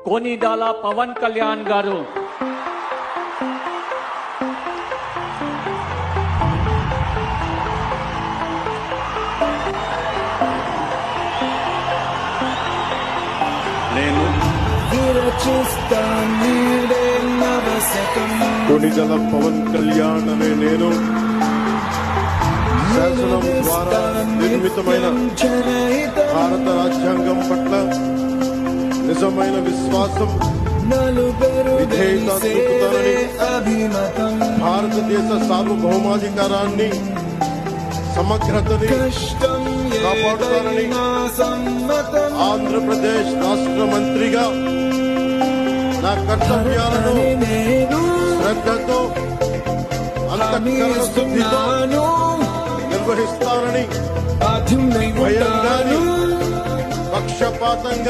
कोनीडाला पवन कल्याण गारू कोनीडाला पवन कल्याण अने नेनु శాసనం ద్వారా నిర్మితమైన భారత రాజ్యాంగం పట్ల నిజమైన విశ్వాసం విధేయత చూపుతానని, భారతదేశ సార్వభౌమాధికారాన్ని సమగ్రతని కాపాడుతానని ఆంధ్రప్రదేశ్ రాష్ట్ర మంత్రిగా నా కర్తవ్యాలను శ్రద్ధతో అంతఃకరణ శుద్ధితో నిర్వహిస్తానని భయంగాని పక్షపాతంగా